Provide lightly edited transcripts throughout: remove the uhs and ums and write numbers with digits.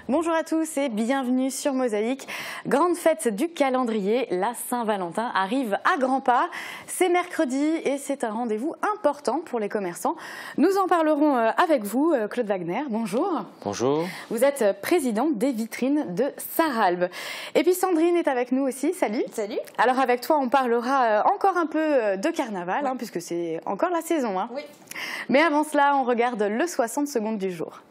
Bonjour à tous et bienvenue sur Mosaïque. Grande fête du calendrier, la Saint-Valentin arrive à grands pas. C'est mercredi et c'est un rendez-vous important pour les commerçants. Nous en parlerons avec vous, Claude Wagner. Bonjour. Bonjour. Vous êtes président des vitrines de Sarralbe. Et puis Sandrine est avec nous aussi. Salut. Salut. Alors avec toi, on parlera encore un peu de carnaval, puisque c'est encore la saison. Oui. Mais avant cela, on regarde le 60 secondes du jour.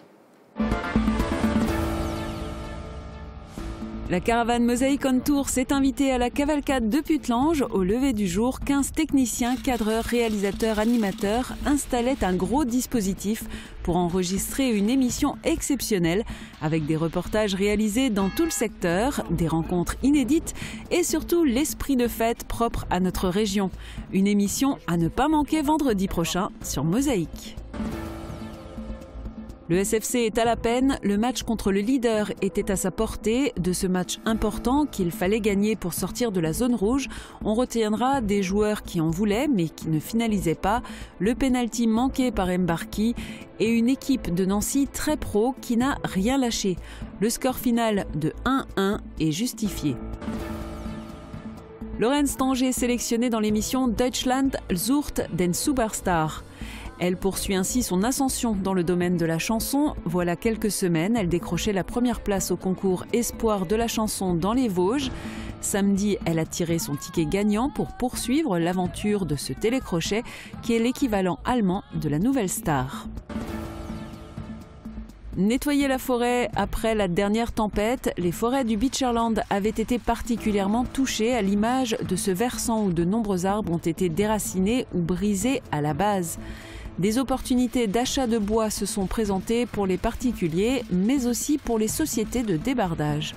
La caravane Mosaïque on Tour s'est invitée à la cavalcade de Putelange. Au lever du jour, 15 techniciens, cadreurs, réalisateurs, animateurs installaient un gros dispositif pour enregistrer une émission exceptionnelle avec des reportages réalisés dans tout le secteur, des rencontres inédites et surtout l'esprit de fête propre à notre région. Une émission à ne pas manquer vendredi prochain sur Mosaïque. Le SFC est à la peine, le match contre le leader était à sa portée. De ce match important qu'il fallait gagner pour sortir de la zone rouge, on retiendra des joueurs qui en voulaient mais qui ne finalisaient pas, le pénalty manqué par Mbarki et une équipe de Nancy très pro qui n'a rien lâché. Le score final de 1-1 est justifié. Laurence Tanger est sélectionnée dans l'émission Deutschland sucht den Superstar. Elle poursuit ainsi son ascension dans le domaine de la chanson. Voilà quelques semaines, elle décrochait la première place au concours Espoir de la chanson dans les Vosges. Samedi, elle a tiré son ticket gagnant pour poursuivre l'aventure de ce télécrochet qui est l'équivalent allemand de la nouvelle star. Nettoyer la forêt après la dernière tempête, les forêts du Beecherland avaient été particulièrement touchées à l'image de ce versant où de nombreux arbres ont été déracinés ou brisés à la base. Des opportunités d'achat de bois se sont présentées pour les particuliers, mais aussi pour les sociétés de débardage.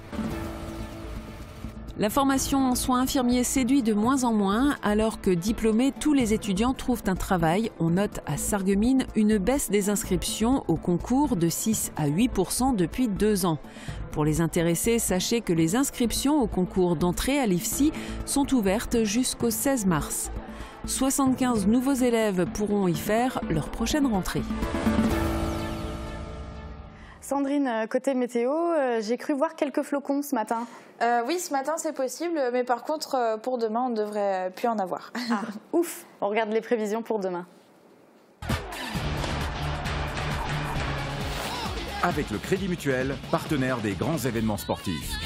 La formation en soins infirmiers séduit de moins en moins, alors que diplômés, tous les étudiants trouvent un travail. On note à Sarreguemines une baisse des inscriptions au concours de 6 à 8% depuis 2 ans. Pour les intéressés, sachez que les inscriptions au concours d'entrée à l'IFSI sont ouvertes jusqu'au 16 mars. 75 nouveaux élèves pourront y faire leur prochaine rentrée. Sandrine, côté météo, j'ai cru voir quelques flocons ce matin. Oui, ce matin c'est possible, mais par contre pour demain on ne devrait plus en avoir. Ah, ouf, on regarde les prévisions pour demain. Avec le Crédit Mutuel, partenaire des grands événements sportifs.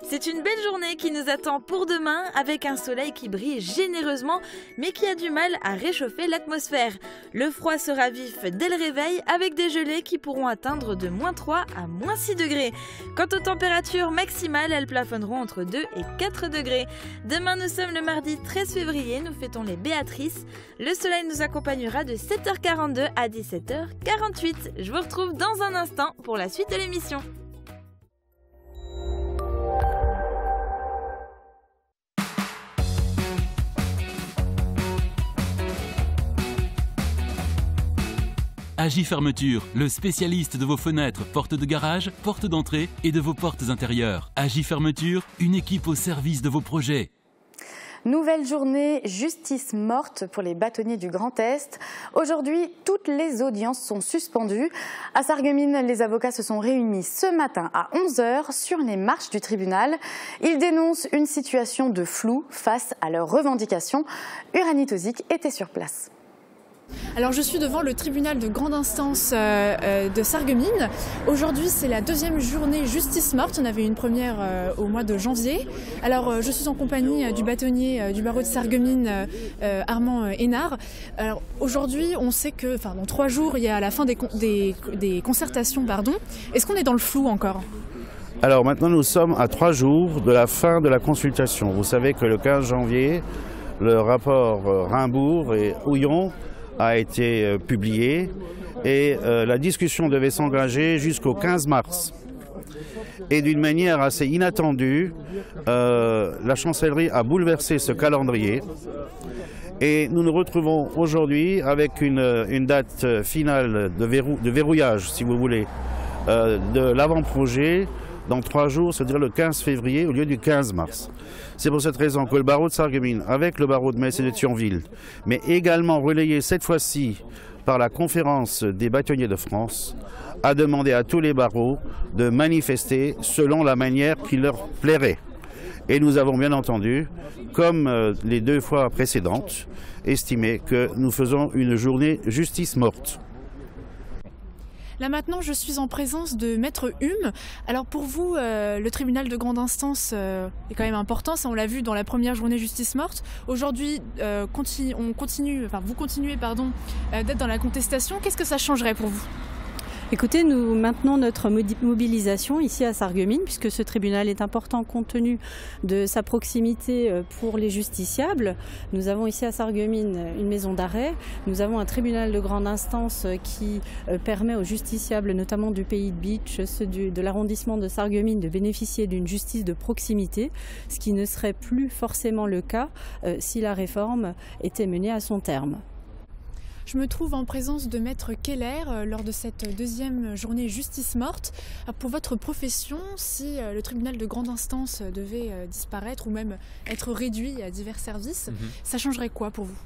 C'est une belle journée qui nous attend pour demain avec un soleil qui brille généreusement mais qui a du mal à réchauffer l'atmosphère. Le froid sera vif dès le réveil avec des gelées qui pourront atteindre de -3 à -6 degrés. Quant aux températures maximales, elles plafonneront entre 2 et 4 degrés. Demain, nous sommes le mardi 13 février, nous fêtons les Béatrices. Le soleil nous accompagnera de 7h42 à 17h48. Je vous retrouve dans un instant pour la suite de l'émission. Agi Fermeture, le spécialiste de vos fenêtres, portes de garage, portes d'entrée et de vos portes intérieures. Agi Fermeture, une équipe au service de vos projets. Nouvelle journée justice morte pour les bâtonniers du Grand Est. Aujourd'hui, toutes les audiences sont suspendues. À Sarreguemines, les avocats se sont réunis ce matin à 11 h sur les marches du tribunal. Ils dénoncent une situation de flou face à leurs revendications. Uranie Tozic était sur place. Alors je suis devant le tribunal de grande instance de Sarreguemines. Aujourd'hui c'est la deuxième journée justice morte, il y en avait une première au mois de janvier. Alors je suis en compagnie du bâtonnier du barreau de Sarreguemines, Armand Hénard. Alors aujourd'hui on sait que dans 3 jours il y a la fin des concertations. Est-ce qu'on est dans le flou encore ? Alors maintenant nous sommes à 3 jours de la fin de la consultation. Vous savez que le 15 janvier, le rapport Rimbourg et Houillon a été publié et la discussion devait s'engager jusqu'au 15 mars. Et d'une manière assez inattendue, la chancellerie a bouleversé ce calendrier et nous nous retrouvons aujourd'hui avec une date finale de verrouillage, si vous voulez, de l'avant-projet dans 3 jours, c'est-à-dire le 15 février au lieu du 15 mars. C'est pour cette raison que le barreau de Sarreguemines, avec le barreau de Metz et de Thionville, mais également relayé cette fois-ci par la conférence des bâtonniers de France, a demandé à tous les barreaux de manifester selon la manière qui leur plairait. Et nous avons bien entendu, comme les 2 fois précédentes, estimé que nous faisons une journée justice morte. Là maintenant, je suis en présence de Maître Hume. Alors pour vous, le tribunal de grande instance est quand même important, ça on l'a vu dans la première journée justice morte. Aujourd'hui, vous continuez d'être dans la contestation. Qu'est-ce que ça changerait pour vous ? Écoutez, nous maintenons notre mobilisation ici à Sarreguemines, puisque ce tribunal est important compte tenu de sa proximité pour les justiciables. Nous avons ici à Sarreguemines une maison d'arrêt. Nous avons un tribunal de grande instance qui permet aux justiciables, notamment du pays de Bitche, ceux de l'arrondissement de Sarreguemines, de bénéficier d'une justice de proximité, ce qui ne serait plus forcément le cas si la réforme était menée à son terme. Je me trouve en présence de Maître Keller lors de cette deuxième journée justice morte. Pour votre profession, si le tribunal de grande instance devait disparaître ou même être réduit à divers services, ça changerait quoi pour vous ?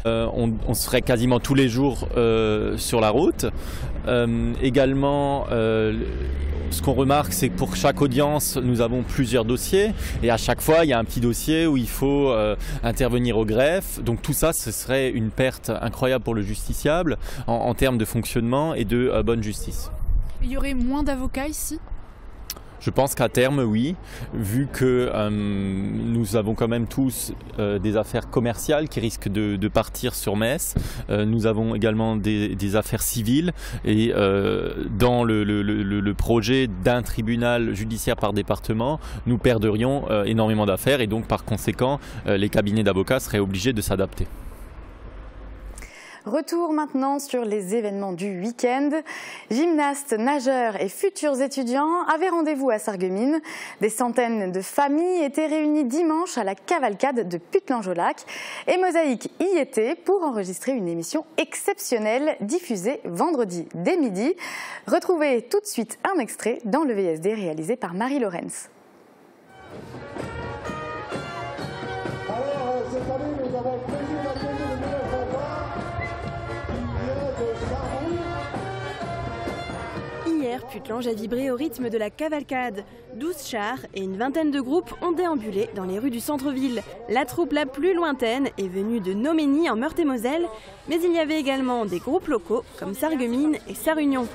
On serait quasiment tous les jours sur la route. Également, ce qu'on remarque, c'est que pour chaque audience, nous avons plusieurs dossiers. Et à chaque fois, il y a un petit dossier où il faut intervenir au greffe. Donc tout ça, ce serait une perte incroyable pour le justiciable en termes de fonctionnement et de bonne justice. Il y aurait moins d'avocats ici ? Je pense qu'à terme, oui, vu que nous avons quand même tous des affaires commerciales qui risquent de partir sur Metz. Nous avons également des affaires civiles et dans le projet d'un tribunal judiciaire par département, nous perdrions énormément d'affaires et donc par conséquent, les cabinets d'avocats seraient obligés de s'adapter. Retour maintenant sur les événements du week-end. Gymnastes, nageurs et futurs étudiants avaient rendez-vous à Sarreguemines. Des centaines de familles étaient réunies dimanche à la cavalcade de Putelange-au-Lac. Et Mosaïque y était pour enregistrer une émission exceptionnelle diffusée vendredi dès midi. Retrouvez tout de suite un extrait dans le VSD réalisé par Marie Lorenz. Hier, Putelange a vibré au rythme de la cavalcade. 12 chars et une vingtaine de groupes ont déambulé dans les rues du centre-ville. La troupe la plus lointaine est venue de Noménie en Meurthe-et-Moselle, mais il y avait également des groupes locaux comme Sarreguemines et Sarre-Union.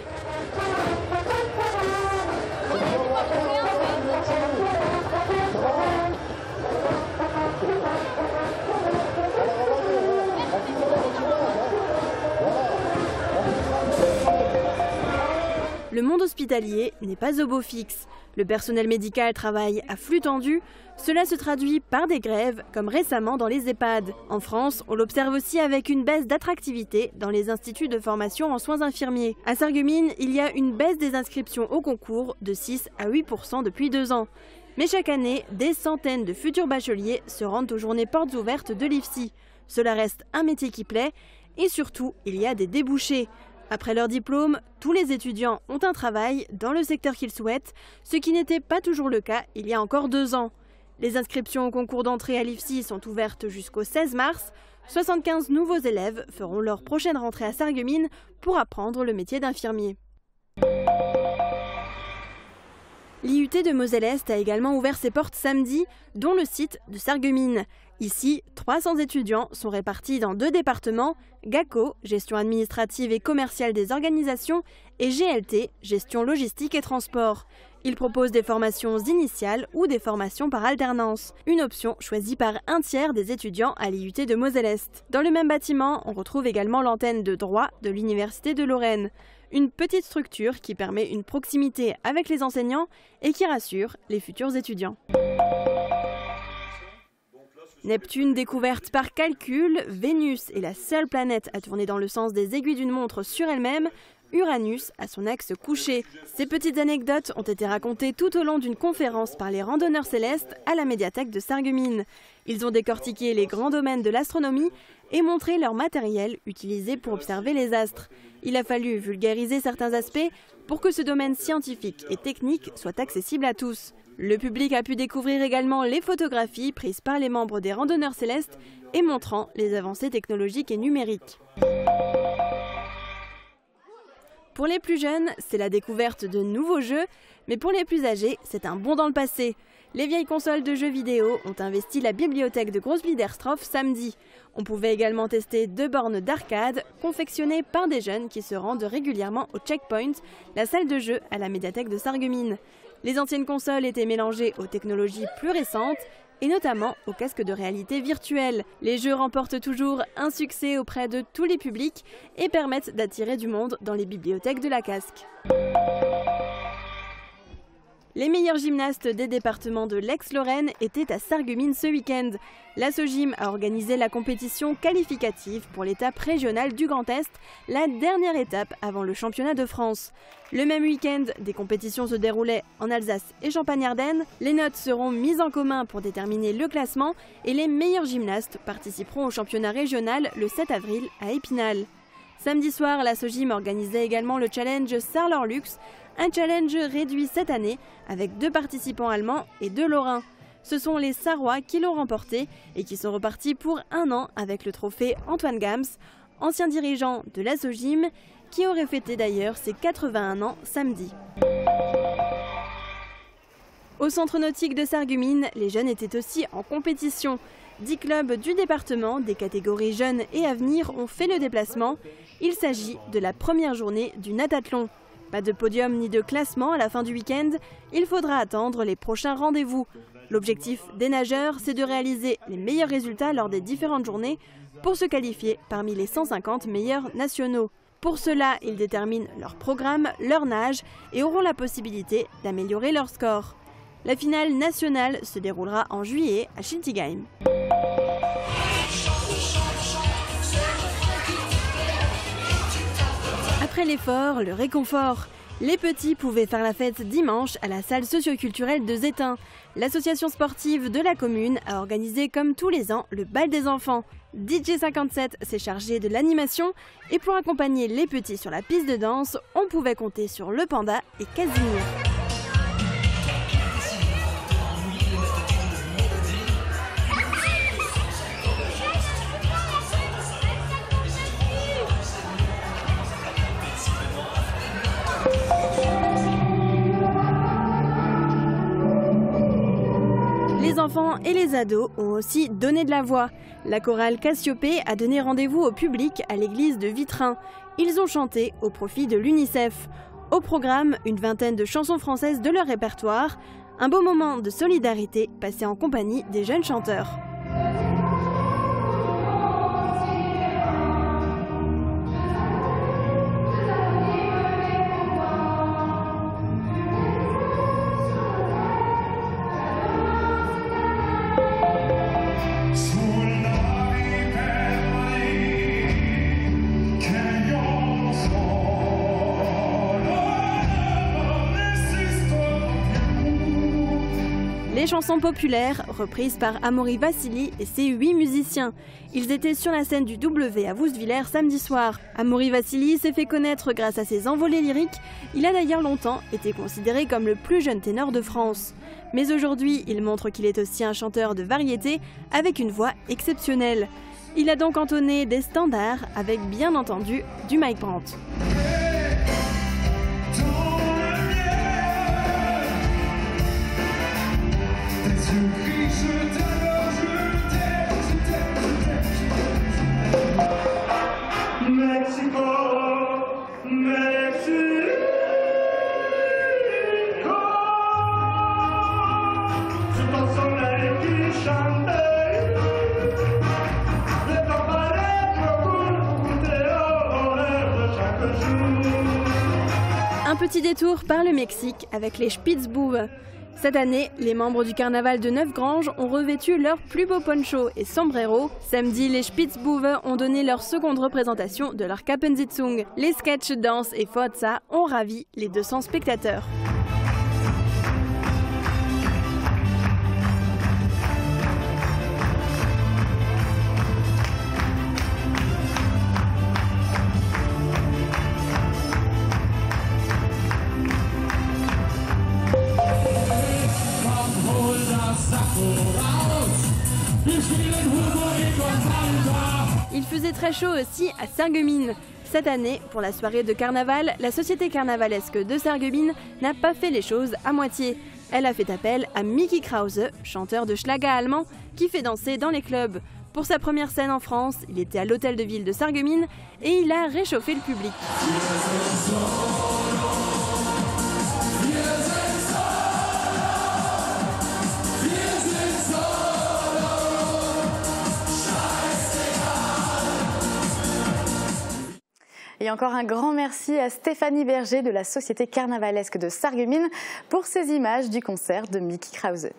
Le monde hospitalier n'est pas au beau fixe. Le personnel médical travaille à flux tendu. Cela se traduit par des grèves, comme récemment dans les EHPAD. En France, on l'observe aussi avec une baisse d'attractivité dans les instituts de formation en soins infirmiers. À Sarreguemines, il y a une baisse des inscriptions au concours de 6 à 8% depuis 2 ans. Mais chaque année, des centaines de futurs bacheliers se rendent aux journées portes ouvertes de l'IFSI. Cela reste un métier qui plaît et surtout, il y a des débouchés. Après leur diplôme, tous les étudiants ont un travail dans le secteur qu'ils souhaitent, ce qui n'était pas toujours le cas il y a encore 2 ans. Les inscriptions au concours d'entrée à l'IFSI sont ouvertes jusqu'au 16 mars. 75 nouveaux élèves feront leur prochaine rentrée à Sarreguemines pour apprendre le métier d'infirmier. L'IUT de Moselle-Est a également ouvert ses portes samedi, dont le site de Sarreguemines. Ici, 300 étudiants sont répartis dans 2 départements, GACO, gestion administrative et commerciale des organisations, et GLT, gestion logistique et transport. Ils proposent des formations initiales ou des formations par alternance, une option choisie par un tiers des étudiants à l'IUT de Moselle-Est. Dans le même bâtiment, on retrouve également l'antenne de droit de l'Université de Lorraine. Une petite structure qui permet une proximité avec les enseignants et qui rassure les futurs étudiants. Neptune découverte par calcul, Vénus est la seule planète à tourner dans le sens des aiguilles d'une montre sur elle-même. Uranus à son axe couché. Ces petites anecdotes ont été racontées tout au long d'une conférence par les randonneurs célestes à la médiathèque de Sarreguemines. Ils ont décortiqué les grands domaines de l'astronomie et montré leur matériel utilisé pour observer les astres. Il a fallu vulgariser certains aspects pour que ce domaine scientifique et technique soit accessible à tous. Le public a pu découvrir également les photographies prises par les membres des randonneurs célestes et montrant les avancées technologiques et numériques. Pour les plus jeunes, c'est la découverte de nouveaux jeux, mais pour les plus âgés, c'est un bond dans le passé. Les vieilles consoles de jeux vidéo ont investi la bibliothèque de Großbiederstorf samedi. On pouvait également tester 2 bornes d'arcade confectionnées par des jeunes qui se rendent régulièrement au Checkpoint, la salle de jeu à la médiathèque de Sarreguemines. Les anciennes consoles étaient mélangées aux technologies plus récentes et notamment aux casques de réalité virtuelle. Les jeux remportent toujours un succès auprès de tous les publics et permettent d'attirer du monde dans les bibliothèques de la casque. Les meilleurs gymnastes des départements de l'Aix-Lorraine étaient à Sarreguemines ce week-end. La SOGIM a organisé la compétition qualificative pour l'étape régionale du Grand Est, la dernière étape avant le championnat de France. Le même week-end, des compétitions se déroulaient en Alsace et Champagne-Ardenne. Les notes seront mises en commun pour déterminer le classement et les meilleurs gymnastes participeront au championnat régional le 7 avril à Épinal. Samedi soir, la SOGIM organisait également le challenge Sarlor-Lux, un challenge réduit cette année avec 2 participants allemands et 2 lorrains. Ce sont les Sarrois qui l'ont remporté et qui sont repartis pour 1 an avec le trophée Antoine Gams, ancien dirigeant de la SOGIM, qui aurait fêté d'ailleurs ses 81 ans samedi. Au centre nautique de Sarreguemines, les jeunes étaient aussi en compétition. 10 clubs du département, des catégories jeunes et avenir, ont fait le déplacement. Il s'agit de la première journée du natathlon. Pas de podium ni de classement à la fin du week-end, il faudra attendre les prochains rendez-vous. L'objectif des nageurs, c'est de réaliser les meilleurs résultats lors des différentes journées pour se qualifier parmi les 150 meilleurs nationaux. Pour cela, ils déterminent leur programme, leur nage et auront la possibilité d'améliorer leur score. La finale nationale se déroulera en juillet à Schiltigheim. Après l'effort, le réconfort. Les petits pouvaient faire la fête dimanche à la salle socioculturelle de Zétain. L'association sportive de la commune a organisé comme tous les ans le bal des enfants. DJ 57 s'est chargé de l'animation et pour accompagner les petits sur la piste de danse, on pouvait compter sur le Panda et Casimir. Les enfants et les ados ont aussi donné de la voix. La chorale Cassiopée a donné rendez-vous au public à l'église de Vitrin. Ils ont chanté au profit de l'UNICEF. Au programme, une vingtaine de chansons françaises de leur répertoire. Un beau moment de solidarité passé en compagnie des jeunes chanteurs. Les chansons populaires, reprises par Amaury Vassili et ses 8 musiciens. Ils étaient sur la scène du W à Woustviller samedi soir. Amaury Vassili s'est fait connaître grâce à ses envolées lyriques. Il a d'ailleurs longtemps été considéré comme le plus jeune ténor de France. Mais aujourd'hui, il montre qu'il est aussi un chanteur de variété avec une voix exceptionnelle. Il a donc entonné des standards avec bien entendu du Mike Brandt. Un petit détour par le Mexique avec les Spitzbuben. Cette année, les membres du carnaval de Neufgrange ont revêtu leur plus beau poncho et sombrero. Samedi, les Spitzbuwe ont donné leur seconde représentation de leur Kappensitzung. Les sketchs, danses et Forza ont ravi les 200 spectateurs. Il faisait très chaud aussi à Sarreguemines. Cette année, pour la soirée de carnaval, la Société carnavalesque de Sarreguemines n'a pas fait les choses à moitié. Elle a fait appel à Mickey Krause, chanteur de Schlager allemand, qui fait danser dans les clubs. Pour sa première scène en France, il était à l'hôtel de ville de Sarreguemines et il a réchauffé le public. Et encore un grand merci à Stéphanie Berger de la Société carnavalesque de Sarreguemines pour ces images du concert de Mickey Krause.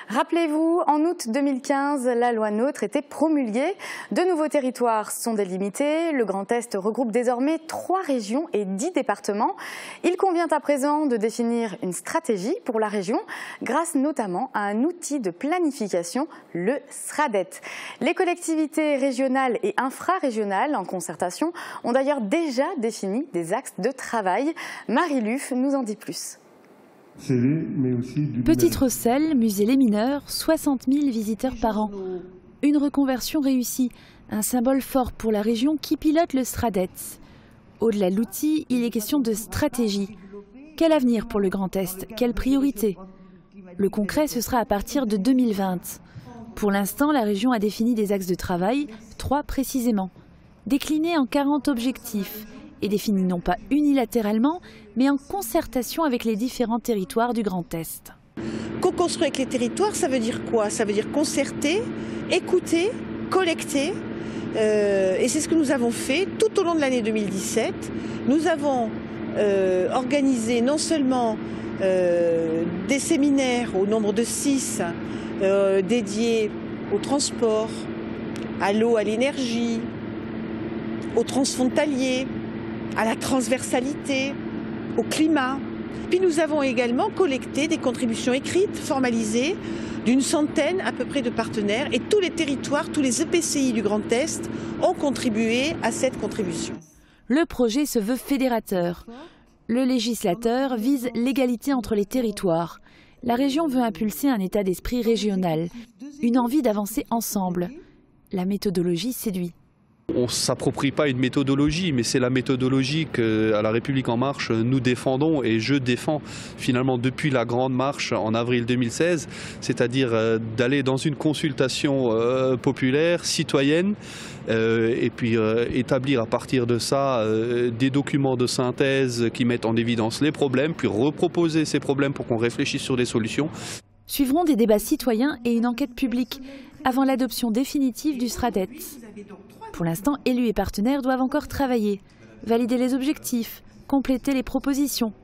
Rappelez-vous, en août 2015, la loi NOTRe était promulguée. De nouveaux territoires sont délimités. Le Grand Est regroupe désormais 3 régions et 10 départements. Il convient à présent de définir une stratégie pour la région, grâce notamment à un outil de planification, le SRADET. Les collectivités régionales et infrarégionales, en concertation, ont d'ailleurs déjà défini des axes de travail. Marie Luf nous en dit plus. Petite Rosselle, musée Les Mineurs, 60 000 visiteurs par an. Une reconversion réussie, un symbole fort pour la région qui pilote le SRADET. Au-delà de l'outil, il est question de stratégie. Quel avenir pour le Grand Est? Quelle priorité? Le concret, ce sera à partir de 2020. Pour l'instant, la région a défini des axes de travail, 3 précisément, déclinés en 40 objectifs et définis non pas unilatéralement, mais en concertation avec les différents territoires du Grand Est. Co-construire avec les territoires, ça veut dire quoi? Ça veut dire concerter, écouter, collecter. Et c'est ce que nous avons fait tout au long de l'année 2017. Nous avons organisé non seulement des séminaires au nombre de 6 dédiés au transport, à l'eau, à l'énergie, au transfrontalier, à la transversalité, au climat. Puis nous avons également collecté des contributions écrites, formalisées, d'une centaine à peu près de partenaires. Et tous les territoires, tous les EPCI du Grand Est ont contribué à cette contribution. Le projet se veut fédérateur. Le législateur vise l'égalité entre les territoires. La région veut impulser un état d'esprit régional, une envie d'avancer ensemble. La méthodologie séduit. On ne s'approprie pas une méthodologie, mais c'est la méthodologie qu'à La République En Marche nous défendons et je défends finalement depuis la Grande Marche en avril 2016, c'est-à-dire d'aller dans une consultation populaire, citoyenne, et puis établir à partir de ça des documents de synthèse qui mettent en évidence les problèmes, puis reproposer ces problèmes pour qu'on réfléchisse sur des solutions. Suivront des débats citoyens et une enquête publique avant l'adoption définitive du SRADET. Pour l'instant, élus et partenaires doivent encore travailler, valider les objectifs, compléter les propositions.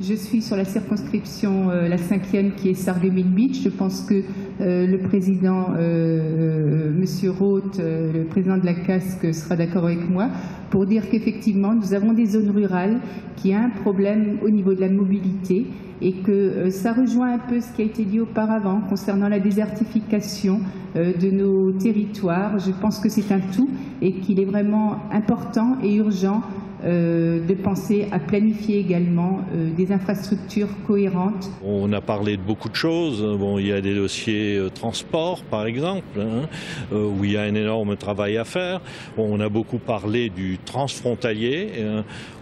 Je suis sur la circonscription, la 5e, qui est Sarreguemines Beach. Je pense que le président, Monsieur Roth, le président de la CASC, sera d'accord avec moi pour dire qu'effectivement, nous avons des zones rurales qui ont un problème au niveau de la mobilité et que ça rejoint un peu ce qui a été dit auparavant concernant la désertification de nos territoires. Je pense que c'est un tout et qu'il est vraiment important et urgent de penser à planifier également des infrastructures cohérentes. On a parlé de beaucoup de choses. Bon, il y a des dossiers transport, par exemple, où il y a un énorme travail à faire. Bon, on a beaucoup parlé du transfrontalier.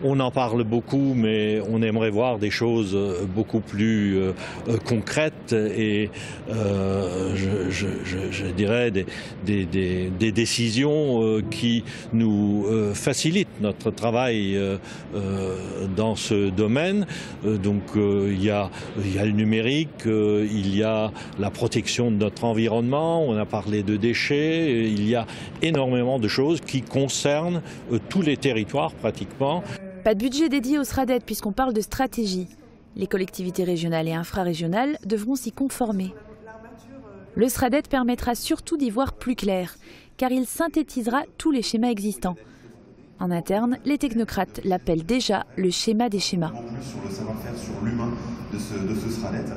On en parle beaucoup, mais on aimerait voir des choses beaucoup plus concrètes et, je dirais, des décisions qui nous facilitent notre travail dans ce domaine. Donc il y a le numérique, il y a la protection de notre environnement, on a parlé de déchets, il y a énormément de choses qui concernent tous les territoires pratiquement. Pas de budget dédié au SRADET puisqu'on parle de stratégie. Les collectivités régionales et infrarégionales devront s'y conformer. Le SRADET permettra surtout d'y voir plus clair, car il synthétisera tous les schémas existants. En interne, les technocrates l'appellent déjà le schéma des schémas. Sur le savoir-faire, sur l'humain de ce SRADET.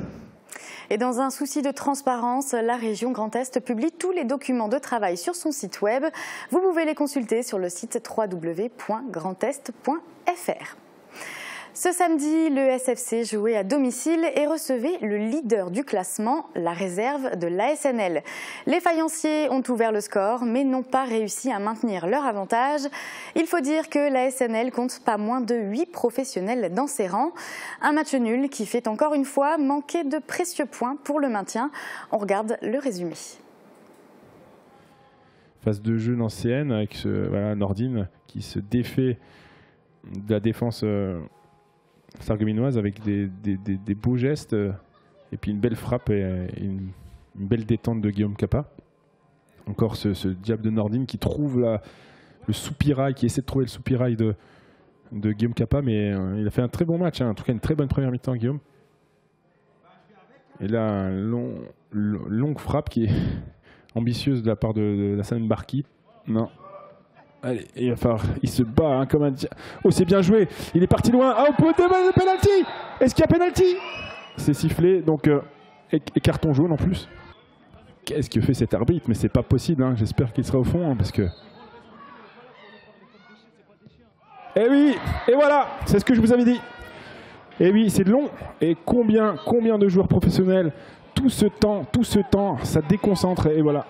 Et dans un souci de transparence, la région Grand Est publie tous les documents de travail sur son site web. Vous pouvez les consulter sur le site www.grandest.fr. Ce samedi, le SFC jouait à domicile et recevait le leader du classement, la réserve de l'ASNL. Les faïenciers ont ouvert le score, mais n'ont pas réussi à maintenir leur avantage. Il faut dire que l'ASNL compte pas moins de 8 professionnels dans ses rangs. Un match nul qui fait encore une fois manquer de précieux points pour le maintien. On regarde le résumé. Phase de jeu nancéenne avec Nordine qui se défait de la défense sarregueminoise avec des beaux gestes et puis une belle frappe et une belle détente de Guillaume Capa. Encore ce diable de Nordine qui trouve le soupirail, qui essaie de trouver le soupirail de Guillaume Capa, mais il a fait un très bon match, hein. En tout cas une très bonne première mi-temps, Guillaume. Et là, une longue frappe qui est ambitieuse de la part de Hassan Barki. Non. Allez, il se bat hein, comme un... Oh, c'est bien joué. Il est parti loin. Oh, de penalty. Est-ce qu'il y a penalty? C'est sifflé, donc et carton jaune en plus. Qu'est-ce que fait cet arbitre? Mais c'est pas possible, hein. J'espère qu'il sera au fond, hein, parce que... Eh oui, et voilà, c'est ce que je vous avais dit. Et oui, c'est long. Et combien de joueurs professionnels, tout ce temps, ça déconcentre, et voilà.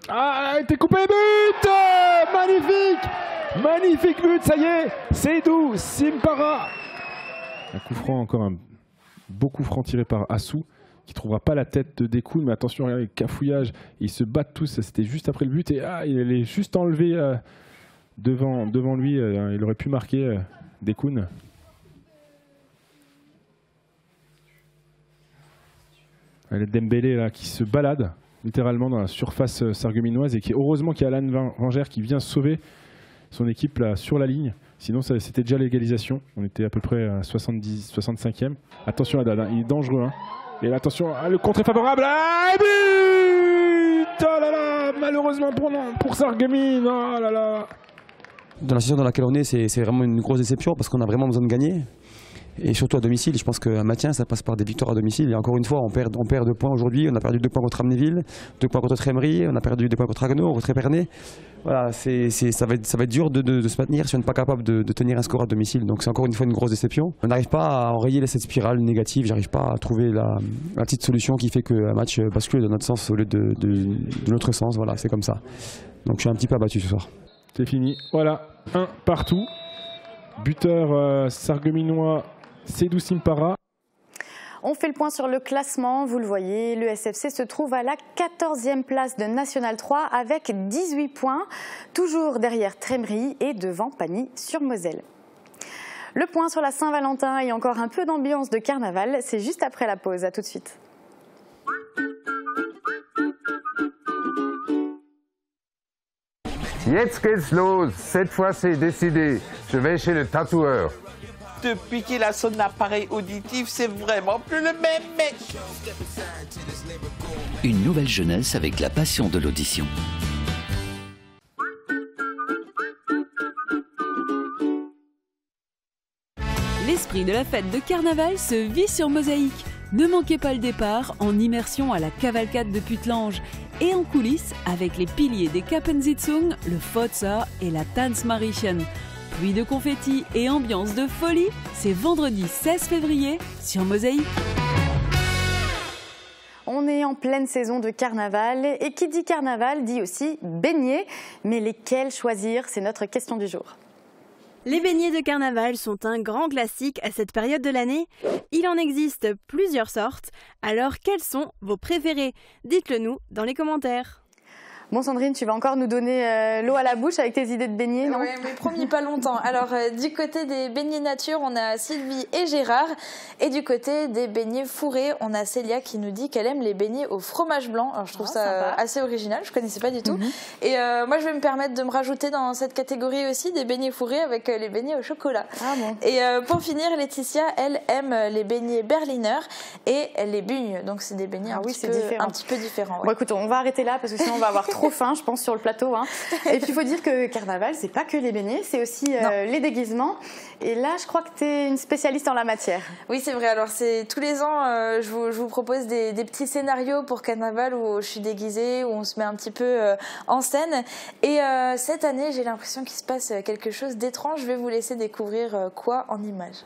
Ah, elle a été coupée, but! Magnifique! Magnifique but, ça y est! Seydou Simpara! Un coup franc, encore un beau coup franc tiré par Assou, qui ne trouvera pas la tête de Dekoun, mais attention, regardez le cafouillage, ils se battent tous, c'était juste après le but, et il est juste enlevé devant lui, il aurait pu marquer Dekoun. Le Dembélé là, qui se balade littéralement dans la surface sarregueminoise et qui heureusement qu'il y a Alan Vangère qui vient sauver son équipe là, sur la ligne. Sinon c'était déjà l'égalisation. On était à peu près à 65e. Attention à Haddad, hein, il est dangereux. Hein. Et là, attention, le contre est favorable. Ah, but! Oh là là, malheureusement pour Sarreguemines. Oh là là. Dans la situation dans laquelle on est, c'est vraiment une grosse déception parce qu'on a vraiment besoin de gagner. Et surtout à domicile, je pense qu'un maintien, ça passe par des victoires à domicile. Et encore une fois, on perd 2 points aujourd'hui. On a perdu 2 points contre Amnéville, 2 points contre Trémery, on a perdu 2 points contre Haguenau, contre Épernay. Voilà, ça va être dur de se maintenir si on n'est pas capable de tenir un score à domicile. Donc c'est encore une fois une grosse déception. On n'arrive pas à enrayer cette spirale négative. J'arrive pas à trouver la petite solution qui fait qu'un match bascule dans notre sens au lieu de notre sens. Voilà, c'est comme ça. Donc je suis un petit peu abattu ce soir. C'est fini. Voilà, 1 partout. Buteur sarregueminois Seydou Simpara. On fait le point sur le classement. Vous le voyez, le SFC se trouve à la 14e place de National 3 avec 18 points, toujours derrière Trémery et devant Pagny-sur-Moselle. Le point sur la Saint-Valentin et encore un peu d'ambiance de carnaval, c'est juste après la pause. À tout de suite. Jetzt geht's los. Cette fois, c'est décidé. Je vais chez le tatoueur. Depuis qu'il a son appareil auditif, c'est vraiment plus le même mec. Une nouvelle jeunesse avec la passion de l'audition. L'esprit de la fête de carnaval se vit sur Mosaïque. Ne manquez pas le départ en immersion à la cavalcade de Putlange et en coulisses avec les piliers des Kappensitzung, le Fotzer et la Tanzmarischen. Pluie de confettis et ambiance de folie, c'est vendredi 16 février sur Mosaïque. On est en pleine saison de carnaval et qui dit carnaval dit aussi beignets. Mais lesquels choisir? C'est notre question du jour. Les beignets de carnaval sont un grand classique à cette période de l'année. Il en existe plusieurs sortes. Alors quels sont vos préférés? Dites-le nous dans les commentaires. Bon Sandrine, tu vas encore nous donner l'eau à la bouche avec tes idées de beignets, non? Oui, mais promis pas longtemps. Alors du côté des beignets nature, on a Sylvie et Gérard. Et du côté des beignets fourrés, on a Célia qui nous dit qu'elle aime les beignets au fromage blanc. Alors je trouve ça sympa. assez original, je connaissais pas du tout. Et moi je vais me permettre de me rajouter dans cette catégorie aussi des beignets fourrés avec les beignets au chocolat. Ah bon. Et pour finir, Laetitia, elle aime les beignets Berliner et les bugnes. Donc c'est des beignets un petit peu différents. Ouais. Bon écoute, on va arrêter là parce que sinon on va avoir trop faim, je pense, sur le plateau. Hein. Et puis il faut dire que Carnaval, c'est pas que les beignets, c'est aussi les déguisements. Et là, je crois que tu es une spécialiste en la matière. Oui, c'est vrai. Alors tous les ans, je vous propose des petits scénarios pour Carnaval où je suis déguisée, où on se met un petit peu en scène. Et cette année, j'ai l'impression qu'il se passe quelque chose d'étrange. Je vais vous laisser découvrir quoi en images.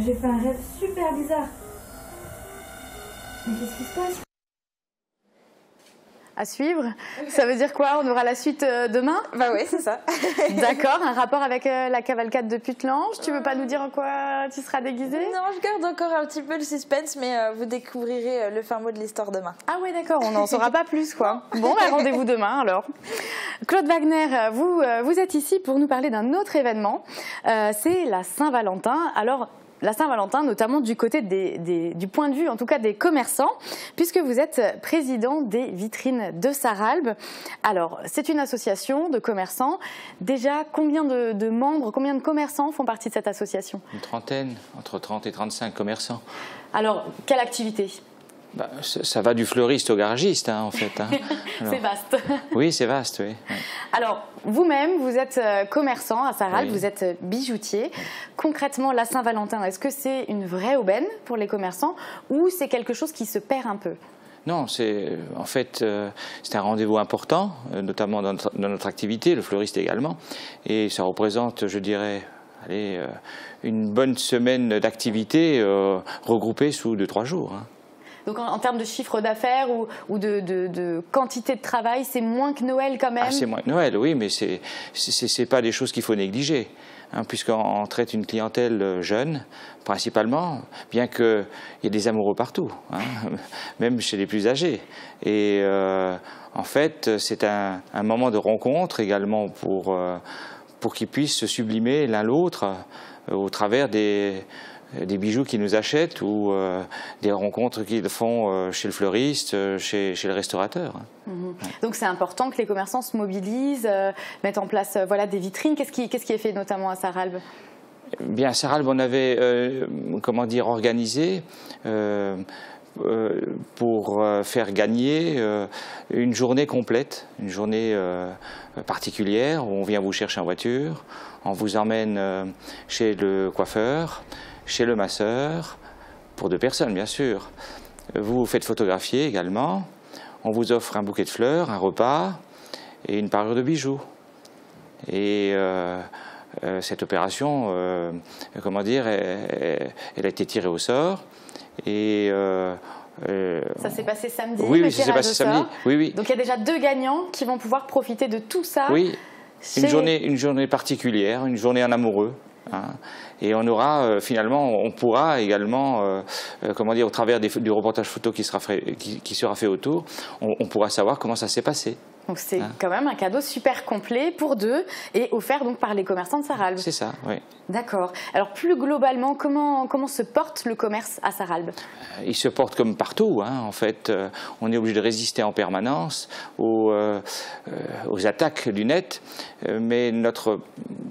J'ai fait un rêve super bizarre. Mais qu'est-ce qui se passe? À suivre. Ça veut dire quoi? On aura la suite demain? Bah oui, c'est ça. D'accord, un rapport avec la cavalcade de Putelange. Tu veux pas nous dire en quoi tu seras déguisée? Non, je garde encore un petit peu le suspense, mais vous découvrirez le fin mot de l'histoire demain. Ah ouais, d'accord, on n'en saura pas plus, quoi. Bon, bah, rendez-vous demain, alors. Claude Wagner, vous êtes ici pour nous parler d'un autre événement. C'est la Saint-Valentin. Alors, la Saint-Valentin, notamment du côté du point de vue, en tout cas des commerçants, puisque vous êtes président des vitrines de Sarralbe. Alors, c'est une association de commerçants. Déjà, combien de membres, combien de commerçants font partie de cette association? Une trentaine, entre 30 et 35 commerçants. Alors, quelle activité? Bah, ça va du fleuriste au garagiste, hein, en fait. Hein. C'est vaste. Oui, c'est vaste, oui. Alors, vous-même, vous êtes commerçant à Sarralbe, vous êtes bijoutier. Concrètement, la Saint-Valentin, est-ce que c'est une vraie aubaine pour les commerçants ou c'est quelque chose qui se perd un peu? Non, c'est un rendez-vous important, notamment dans notre activité, le fleuriste également. Et ça représente, je dirais, une bonne semaine d'activité regroupée sous 2-3 jours. Hein. Donc en termes de chiffre d'affaires ou de quantité de travail, c'est moins que Noël quand même? C'est moins que Noël, oui, mais c'est pas des choses qu'il faut négliger. Hein, puisqu'on traite une clientèle jeune, principalement, bien qu'il y ait des amoureux partout, hein, même chez les plus âgés. Et en fait, c'est un moment de rencontre également pour qu'ils puissent se sublimer l'un l'autre au travers des bijoux qu'ils nous achètent ou des rencontres qu'ils font chez le fleuriste, chez le restaurateur. Donc c'est important que les commerçants se mobilisent, mettent en place des vitrines. Qu'est-ce qui est fait notamment à Sarralbe? Bien, à Sarralbe, on avait organisé pour faire gagner une journée complète, une journée particulière où on vient vous chercher en voiture, on vous emmène chez le coiffeur, chez le masseur, pour 2 personnes bien sûr. Vous vous faites photographier également, on vous offre un bouquet de fleurs, un repas et une parure de bijoux. Et cette opération, elle a été tirée au sort. Et ça s'est passé samedi. Oui, ça s'est passé samedi. Oui. Donc il y a déjà 2 gagnants qui vont pouvoir profiter de tout ça. Oui, une journée particulière, une journée en amoureux. Hein. Et on aura on pourra également, au travers du reportage photo qui sera fait autour, on pourra savoir comment ça s'est passé. Donc c'est quand même un cadeau super complet pour 2 et offert donc par les commerçants de Sarralbe. C'est ça, oui. D'accord. Alors plus globalement, comment se porte le commerce à Sarralbe? Il se porte comme partout, hein. En fait, on est obligé de résister en permanence aux attaques du net, mais notre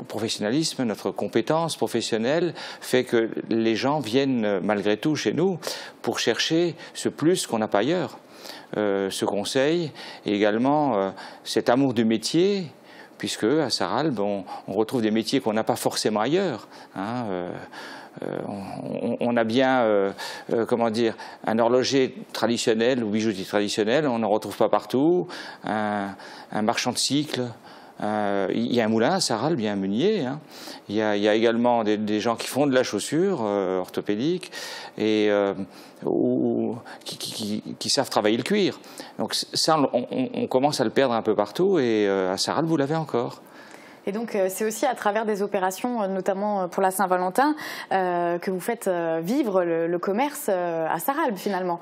professionnalisme, notre compétence professionnelle fait que les gens viennent malgré tout chez nous pour chercher ce plus qu'on n'a pas ailleurs. Ce conseil et également cet amour du métier, puisque à Sarralbe, on retrouve des métiers qu'on n'a pas forcément ailleurs. Hein, on a bien, comment dire, un horloger traditionnel ou bijoutier traditionnel, on n'en retrouve pas partout, un marchand de cycles. Il y a un moulin à Sarralbe, il y a un meunier. Hein. Il y a également des gens qui font de la chaussure orthopédique et qui savent travailler le cuir. Donc ça, on commence à le perdre un peu partout et à Sarralbe, vous l'avez encore. Et donc c'est aussi à travers des opérations, notamment pour la Saint-Valentin, que vous faites vivre le commerce à Sarralbe finalement.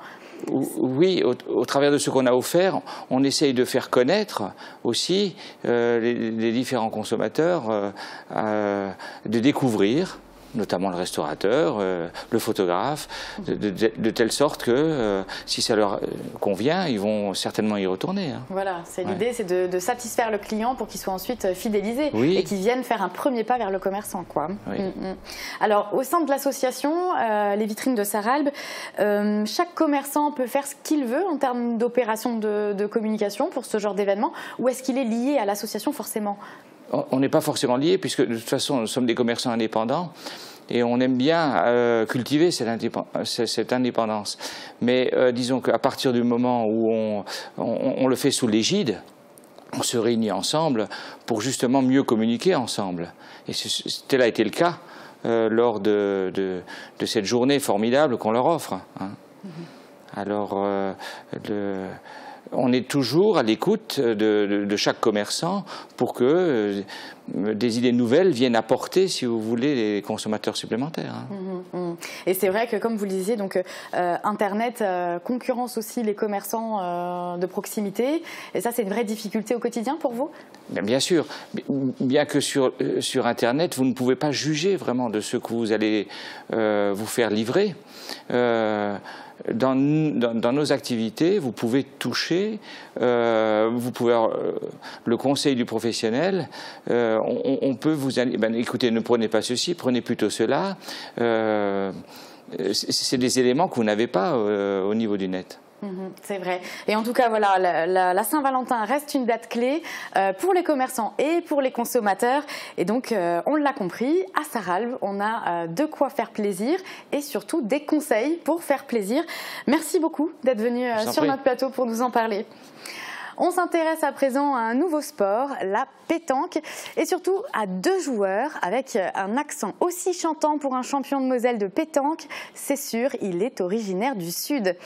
Oui, au travers de ce qu'on a offert, on essaye de faire connaître aussi les différents consommateurs, de découvrir notamment le restaurateur, le photographe, de telle sorte que si ça leur convient, ils vont certainement y retourner. Hein. Voilà, c'est l'idée, c'est de satisfaire le client pour qu'il soit ensuite fidélisé et qu'il vienne faire un premier pas vers le commerçant, quoi. Oui. Alors, au sein de l'association, les vitrines de Sarralbe, chaque commerçant peut faire ce qu'il veut en termes d'opération de communication pour ce genre d'événement, ou est-ce qu'il est lié à l'association forcément ? On n'est pas forcément liés, puisque de toute façon, nous sommes des commerçants indépendants et on aime bien cultiver cette indépendance. Mais disons qu'à partir du moment où on le fait sous l'égide, on se réunit ensemble pour justement mieux communiquer ensemble. Et tel a été le cas lors de cette journée formidable qu'on leur offre. Hein. Alors, on est toujours à l'écoute de chaque commerçant pour que des idées nouvelles viennent apporter, si vous voulez, les consommateurs supplémentaires. Hein. Et c'est vrai que, comme vous le disiez, donc, Internet concurrence aussi les commerçants de proximité. Et ça, c'est une vraie difficulté au quotidien pour vous ? Bien sûr. Bien que sur Internet, vous ne pouvez pas juger vraiment de ce que vous allez vous faire livrer. Dans nos activités, vous pouvez toucher, vous pouvez le conseil du professionnel, on peut vous dire, écoutez, ne prenez pas ceci, prenez plutôt cela. C'est des éléments que vous n'avez pas au niveau du net. C'est vrai. Et en tout cas, voilà, la Saint-Valentin reste une date clé pour les commerçants et pour les consommateurs. Et donc, on l'a compris, à Sarralbe, on a de quoi faire plaisir et surtout des conseils pour faire plaisir. Merci beaucoup d'être venu sur notre plateau pour nous en parler. On s'intéresse à présent à un nouveau sport, la pétanque, et surtout à deux joueurs avec un accent aussi chantant pour un champion de Moselle de pétanque. C'est sûr, il est originaire du Sud.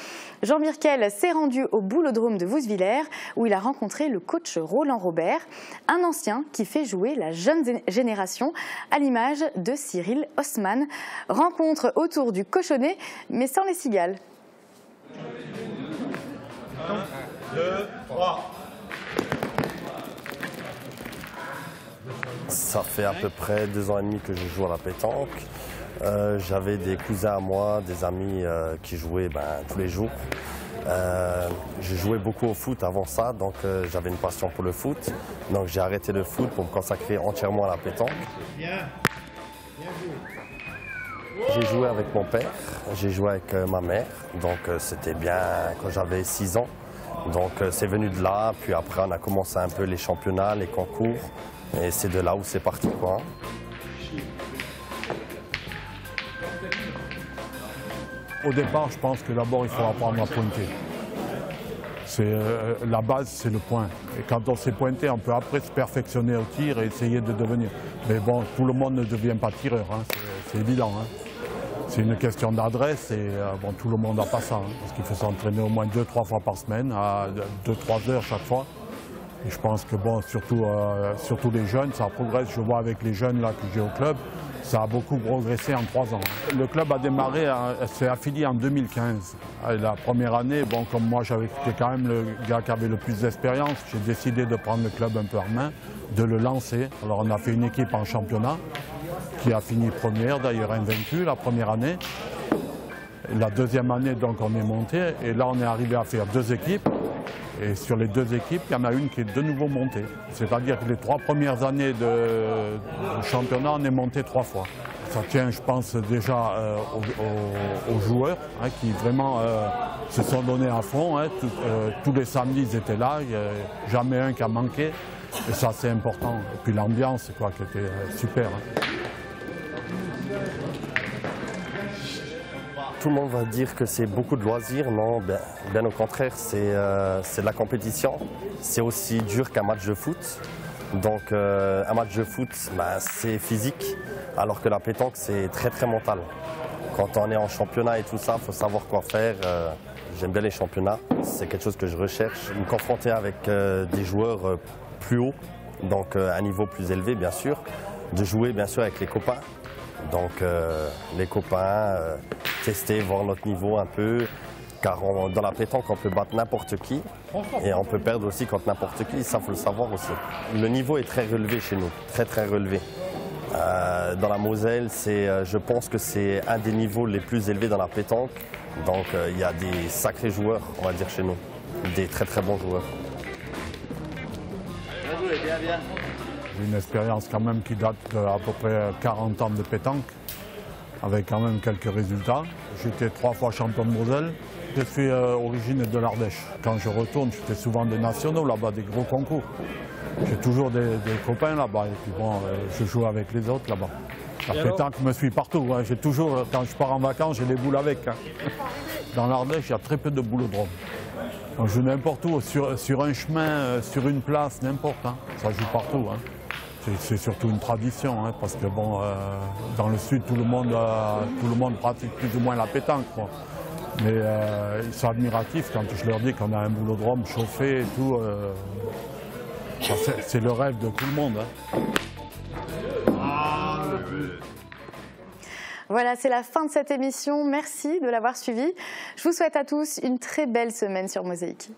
Jean Birkel s'est rendu au Boulodrome de Vousvillers où il a rencontré le coach Roland Robert, un ancien qui fait jouer la jeune génération à l'image de Cyril Haussmann. Rencontre autour du cochonnet, mais sans les cigales. 2, 3. Ça fait à peu près 2 ans et demi que je joue à la pétanque. J'avais des cousins à moi, des amis qui jouaient tous les jours. Je jouais beaucoup au foot avant ça, donc j'avais une passion pour le foot. Donc j'ai arrêté le foot pour me consacrer entièrement à la pétanque. J'ai joué avec mon père, j'ai joué avec ma mère, donc c'était bien quand j'avais 6 ans. Donc c'est venu de là, puis après on a commencé un peu les championnats, les concours, et c'est de là où c'est parti, quoi. Au départ, je pense que d'abord il faut apprendre à pointer. La base, c'est le point. Et quand on sait pointer, on peut après se perfectionner au tir et essayer de devenir. Mais bon, tout le monde ne devient pas tireur, hein. C'est évident. Hein. C'est une question d'adresse et bon, tout le monde n'a pas ça. Hein, parce qu'il faut s'entraîner au moins 2-3 fois par semaine, à 2-3 heures chaque fois. Et je pense que bon, surtout les jeunes, ça progresse. Je vois avec les jeunes là, que j'ai au club, ça a beaucoup progressé en 3 ans. Le club a démarré, s'est affilié en 2015. Et la première année, bon, comme moi j'étais quand même le gars qui avait le plus d'expérience, j'ai décidé de prendre le club un peu en main, de le lancer. Alors on a fait une équipe en championnat qui a fini première, d'ailleurs invaincue la première année. La deuxième année, donc, on est monté et là on est arrivé à faire 2 équipes. Et sur les 2 équipes, il y en a une qui est de nouveau montée. C'est-à-dire que les 3 premières années de championnat, on est monté 3 fois. Ça tient, je pense, déjà aux joueurs hein, qui vraiment se sont donnés à fond. Hein. Tous les samedis, ils étaient là, il n'y a jamais un qui a manqué. Et ça, c'est important. Et puis l'ambiance, quoi, qui était super. Tout le monde va dire que c'est beaucoup de loisirs. Non, bien au contraire, c'est de la compétition. C'est aussi dur qu'un match de foot. Donc un match de foot, c'est physique, alors que la pétanque, c'est très très mental. Quand on est en championnat et tout ça, il faut savoir quoi faire. J'aime bien les championnats, c'est quelque chose que je recherche. Me confronter avec des joueurs plus hauts, donc à un niveau plus élevé bien sûr. De jouer bien sûr avec les copains. Donc les copains, tester, voir notre niveau un peu. Car dans la pétanque, on peut battre n'importe qui et on peut perdre aussi contre n'importe qui, ça faut le savoir aussi. Le niveau est très relevé chez nous, très très relevé. Dans la Moselle, je pense que c'est un des niveaux les plus élevés dans la pétanque. Donc il y a des sacrés joueurs, on va dire, chez nous, des très très bons joueurs. J'ai une expérience quand même qui date d'à peu près 40 ans de pétanque, avec quand même quelques résultats. J'étais 3 fois champion de Moselle. Je suis originaire de l'Ardèche. Quand je retourne, je fais souvent des nationaux là-bas, des gros concours. J'ai toujours des copains là-bas et puis bon, je joue avec les autres là-bas. La pétanque me suit partout. Hein. J'ai toujours, quand je pars en vacances, j'ai des boules avec. Hein. Dans l'Ardèche, il y a très peu de boulodromes. On joue n'importe où, sur un chemin, sur une place, n'importe. Hein. Ça joue partout. Hein. C'est surtout une tradition, hein, parce que bon, dans le sud, tout le monde pratique plus ou moins la pétanque. Quoi. Mais ils sont admiratifs quand je leur dis qu'on a un boulodrome chauffé et tout. C'est le rêve de tout le monde. Hein. Voilà, c'est la fin de cette émission. Merci de l'avoir suivi. Je vous souhaite à tous une très belle semaine sur Mosaïque.